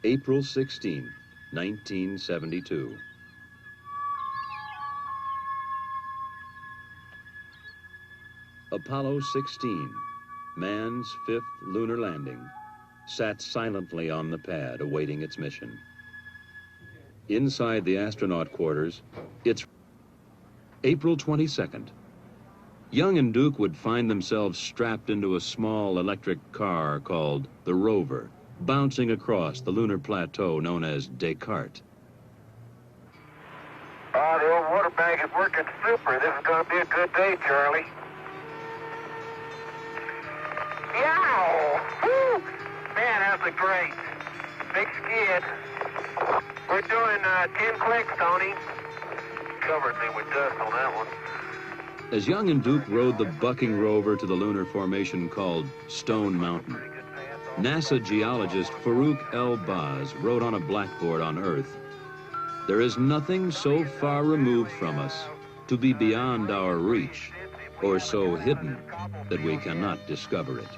April 16, 1972. Apollo 16, man's fifth lunar landing, sat silently on the pad awaiting its mission. Inside the astronaut quarters, it's April 22nd. Young and Duke would find themselves strapped into a small electric car called the Rover, bouncing across the lunar plateau known as Descartes. The old water bag is working super. This is going to be a good day, Charlie. Yow! Woo! Man, that's a great big skid. We're doing 10 clicks, Tony. Covered me with dust on that one. As Young and Duke rode the bucking rover to the lunar formation called Stone Mountain, NASA geologist Farouk El-Baz wrote on a blackboard on Earth, "There is nothing so far removed from us to be beyond our reach, or so hidden that we cannot discover it."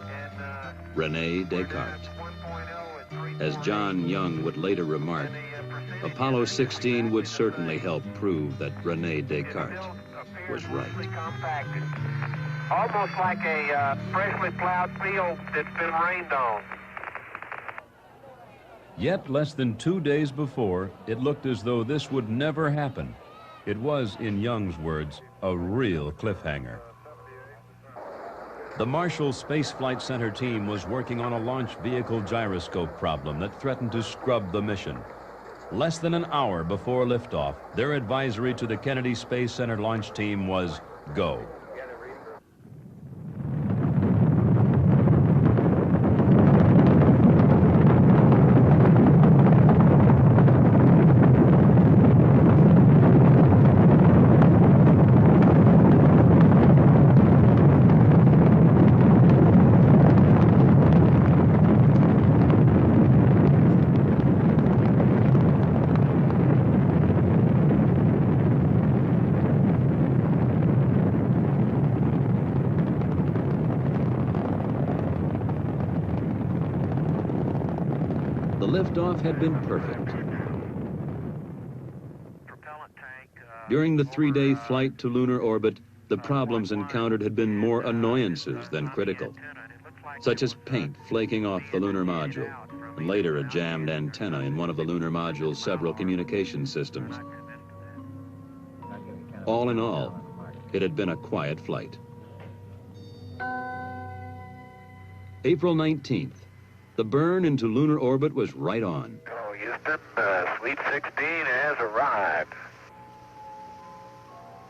René Descartes. As John Young would later remark, Apollo 16 would certainly help prove that René Descartes was right. Almost like a freshly plowed field that's been rained on. Yet less than 2 days before, it looked as though this would never happen. It was, in Young's words, a real cliffhanger. The Marshall Space Flight Center team was working on a launch vehicle gyroscope problem that threatened to scrub the mission. Less than an hour before liftoff, their advisory to the Kennedy Space Center launch team was go. The liftoff had been perfect. During the 3-day flight to lunar orbit, the problems encountered had been more annoyances than critical, such as paint flaking off the lunar module, and later a jammed antenna in one of the lunar module's several communication systems. All in all, it had been a quiet flight. April 19th. The burn into lunar orbit was right on. Oh, Houston, Sweet 16 has arrived.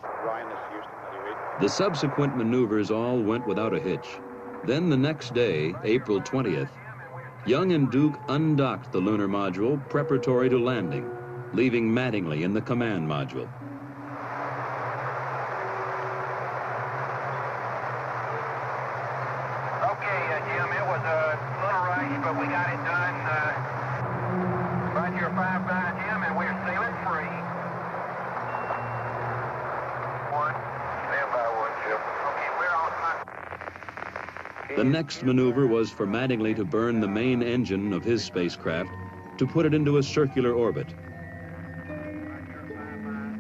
Ryan, this is Houston. How do you read? The subsequent maneuvers all went without a hitch. Then the next day, April 20th, Young and Duke undocked the lunar module preparatory to landing, leaving Mattingly in the command module. But we got it done right here 5-9, Jim, and we're sailing free. Stand by one, Jim. Okay, we're on. The next maneuver was for Mattingly to burn the main engine of his spacecraft to put it into a circular orbit.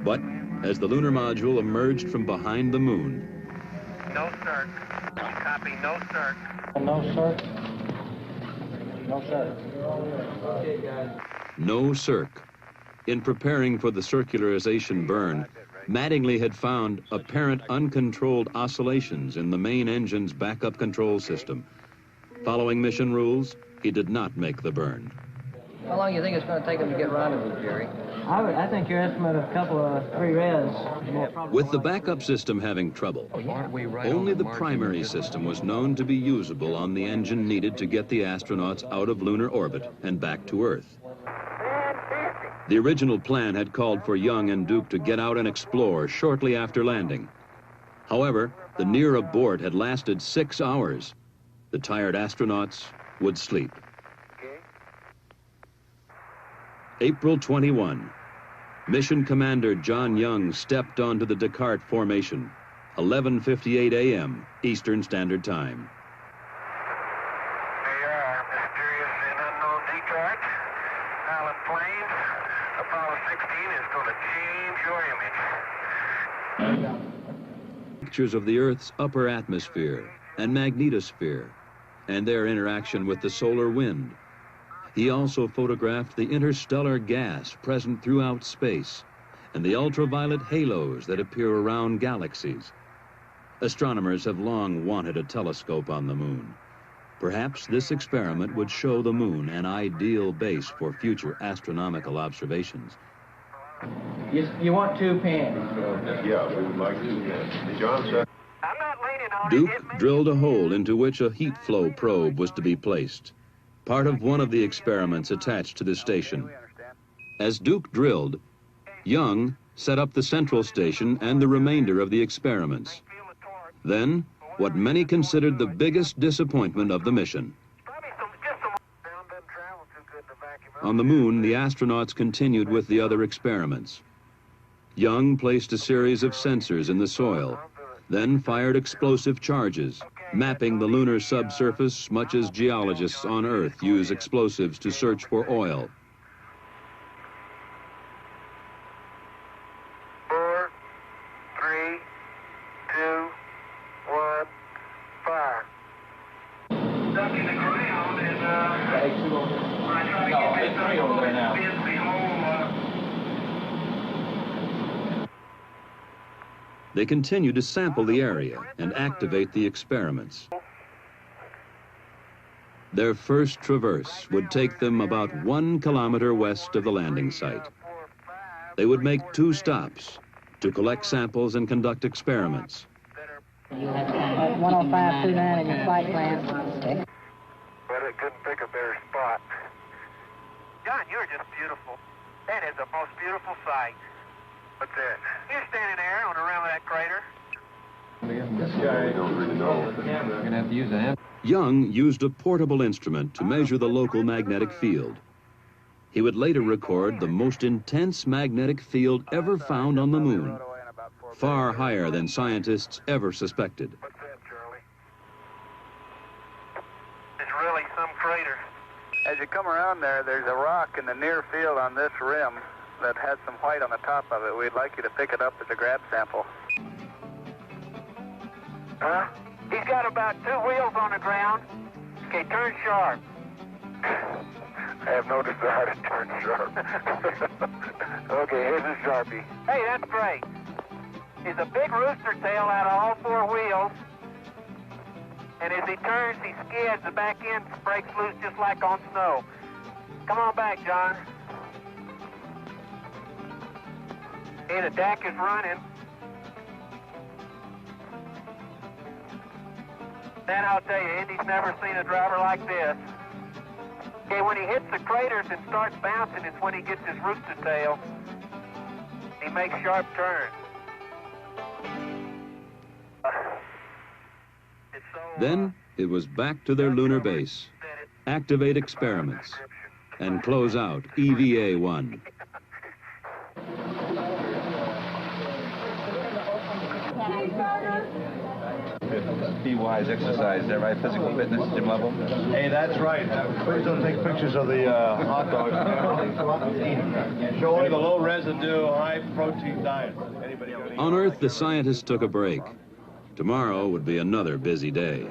But as the lunar module emerged from behind the moon... No, sir. Copy, no, sir. No, sir. No, sir. No circ. In preparing for the circularization burn, Mattingly had found apparent uncontrolled oscillations in the main engine's backup control system. Following mission rules, he did not make the burn. How long do you think it's going to take them to get rendezvous, Jerry? I think your estimate of a couple of 3 reds. With the backup system having trouble, only the primary system was known to be usable on the engine needed to get the astronauts out of lunar orbit and back to Earth. The original plan had called for Young and Duke to get out and explore shortly after landing. However, the near abort had lasted 6 hours. The tired astronauts would sleep. April 21. Mission Commander John Young stepped onto the Descartes formation, 11:58 a.m. Eastern Standard Time. They are mysterious and unknown Descartes. going to change your image. Pictures of the Earth's upper atmosphere and magnetosphere and their interaction with the solar wind. He also photographed the interstellar gas present throughout space and the ultraviolet halos that appear around galaxies. Astronomers have long wanted a telescope on the moon. Perhaps this experiment would show the moon an ideal base for future astronomical observations. You want 2 pins? Yeah, we would like to. John said. I'm not leaning on Duke it. drilled a hole into which a heat flow probe was to be placed, part of one of the experiments attached to the station. As Duke drilled, Young set up the central station and the remainder of the experiments. Then, what many considered the biggest disappointment of the mission. On the moon, the astronauts continued with the other experiments. Young placed a series of sensors in the soil, then fired explosive charges, mapping the lunar subsurface much as geologists on Earth use explosives to search for oil. 4, 3, 2, 1, fire. Stuck in the ground and when I try to get this stuff over there now. They continued to sample the area and activate the experiments. Their first traverse would take them about 1 kilometer west of the landing site. They would make 2 stops to collect samples and conduct experiments. 10529 in your flight plan. But I couldn't pick a better spot. John, you're just beautiful. That is the most beautiful sight. What's that? You're standing there on the rim of that crater. This guy don't really know. We're going to have to use an amp. Young used a portable instrument to measure the local magnetic field. He would later record the most intense magnetic field ever found on the moon, far higher than scientists ever suspected. What's that, Charlie? It's really some crater. As you come around there, there's a rock in the near field on this rim that has some white on the top of it. We'd like you to pick it up as a grab sample. Huh? He's got about 2 wheels on the ground. Okay, turn sharp. I have no desire to turn sharp. Okay, here's a Sharpie. Hey, that's great. He's a big rooster tail out of all 4 wheels. And as he turns, he skids. The back end breaks loose just like on snow. Come on back, John. Hey, the DAC is running. Then I'll tell you, Indy's never seen a driver like this. Okay, when he hits the craters and starts bouncing, it's when he gets his rooster tail. He makes sharp turns. Then it was back to their lunar base, activate experiments, and close out EVA-1. P-wise exercise, is that right? Physical fitness, gym level? Hey, that's right. Please don't take pictures of the hot dogs. Showing the low residue, high protein diet. Anybody got any- On Earth, the scientists took a break. Tomorrow would be another busy day.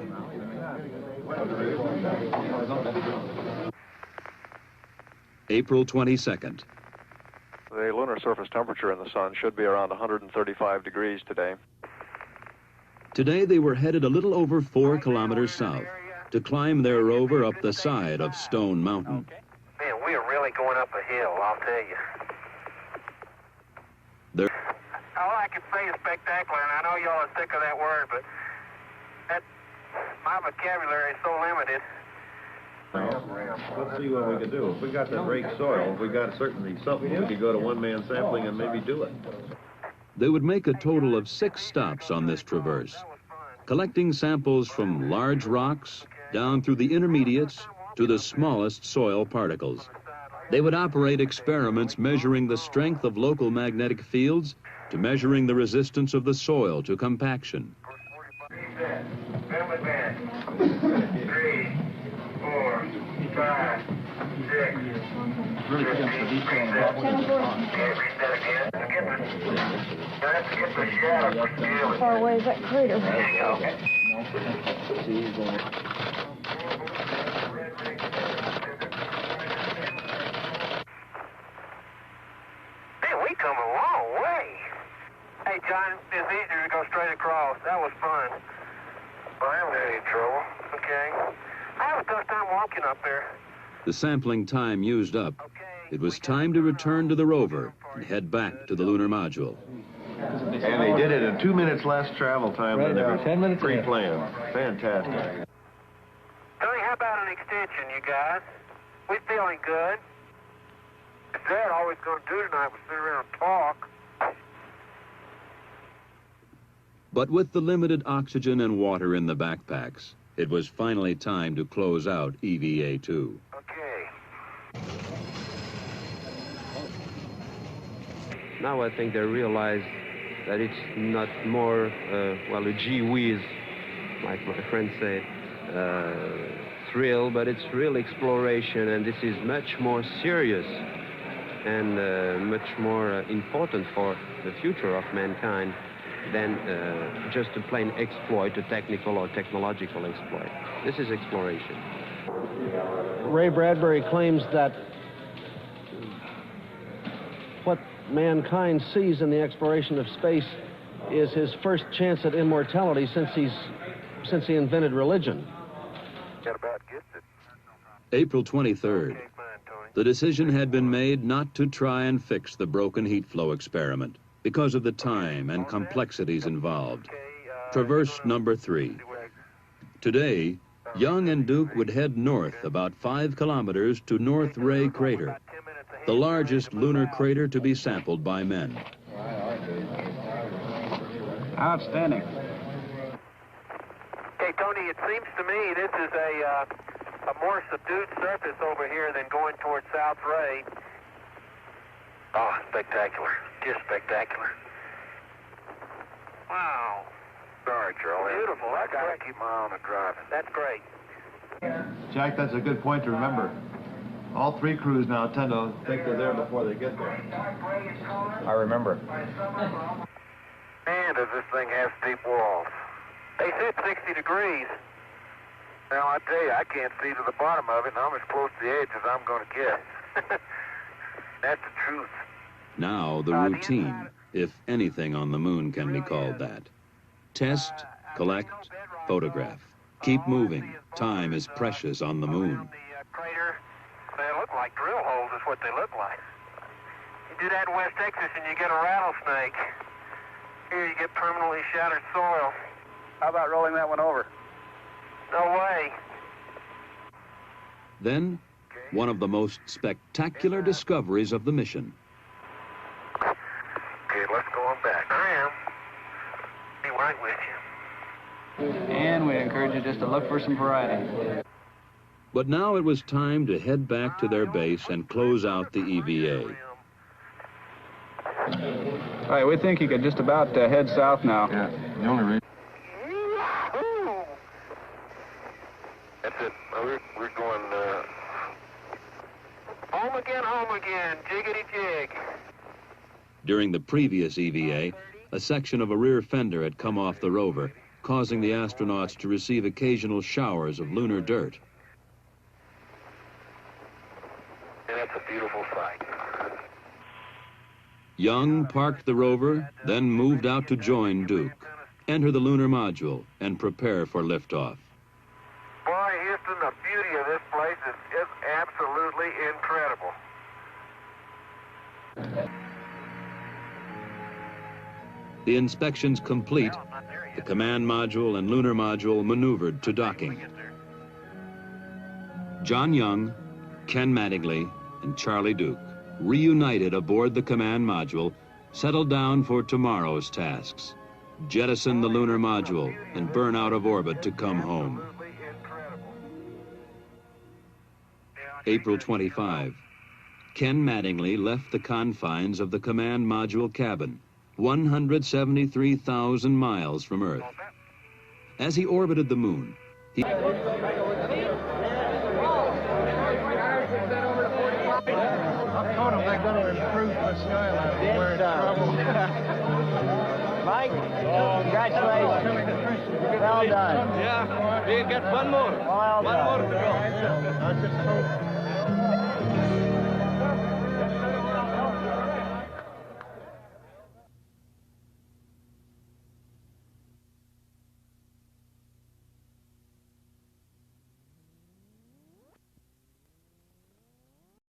April 22nd. The lunar surface temperature in the sun should be around 135 degrees today. Today they were headed a little over 4 kilometers south to climb their rover up the side of Stone Mountain. Man, we are really going up a hill, I'll tell you. All I can say is spectacular, and I know y'all are sick of that word, but my vocabulary is so limited. Let's see what we can do. If we got the rake soil, if we got certainly something, we could go to one-man sampling and maybe do it. They would make a total of 6 stops on this traverse, collecting samples from large rocks down through the intermediates to the smallest soil particles. They would operate experiments measuring the strength of local magnetic fields to measuring the resistance of the soil to compaction. 3, 4, 5, 6, really put in some detail on what How far away is that crater? Man, we come a long way. Hey, John, it's easier to go straight across. That was fun. Well, I haven't had any trouble. Okay. I have a tough time walking up there. The sampling time used up, it was time to return to the rover and head back to the lunar module. And they did it in 2 minutes less travel time than they were 10 minutes pre-planned. Fantastic. Tony, how about an extension, you guys? We feeling good. Is that all we're going to do tonight was sit around and talk? But with the limited oxygen and water in the backpacks, it was finally time to close out EVA-2. Okay. Now I think they realize that it's not more, well, a gee whiz, like my friend said, thrill, but it's real exploration, and this is much more serious and much more important for the future of mankind than just a plain exploit, a technical or technological exploit. This is exploration. Ray Bradbury claims that what mankind sees in the exploration of space is his first chance at immortality since he invented religion. Got about gets it. April 23rd. Okay, fine, Tony. The decision had been made not to try and fix the broken heat flow experiment because of the time and complexities involved. Traverse number 3. Today, Young and Duke would head north about 5 kilometers to North Ray Crater, the largest lunar crater to be sampled by men. Outstanding. Hey, Tony, it seems to me this is a more subdued surface over here than going towards South Ray. Oh, spectacular. Just spectacular. Wow. Sorry, Charlie. Beautiful. I got to keep my eye on the driving. That's great. Jack, that's a good point to remember. All 3 crews now tend to think they're there before they get there. I remember. Man, does this thing have steep walls. They said 60 degrees. Now, I tell you, I can't see to the bottom of it, and I'm as close to the edge as I'm going to get. That's the truth. Now the routine, if anything on the moon can be called that. Test, collect, photograph. Keep moving. Time is precious on the moon. The crater, they look like drill holes is what they look like. You do that in West Texas and you get a rattlesnake. Here you get permanently shattered soil. How about rolling that one over? No way. Then, one of the most spectacular discoveries of the mission. Okay, let's go on back. I am. Be right with you. And we encourage you just to look for some variety. But now it was time to head back to their base and close out the EVA. All right, we think you could just about head south now. Yeah, the only reason. That's it. We're going home again, jiggity jig. During the previous EVA, a section of a rear fender had come off the rover, causing the astronauts to receive occasional showers of lunar dirt. And that's a beautiful sight. Young parked the rover, then moved out to join Duke, enter the lunar module, and prepare for liftoff. Boy, Houston, the beauty of this place is just absolutely incredible. The inspections complete, the command module and lunar module maneuvered to docking. John Young, Ken Mattingly, and Charlie Duke, reunited aboard the command module, settled down for tomorrow's tasks. Jettison the lunar module and burn out of orbit to come home. April 25. Ken Mattingly left the confines of the command module cabin, 173,000 miles from Earth. As he orbited the moon, he... I told them they're going to improve the soil out of we're in trouble. Mike, congratulations. Well done. Yeah, we get one more. Well one more done. to go. I just hope.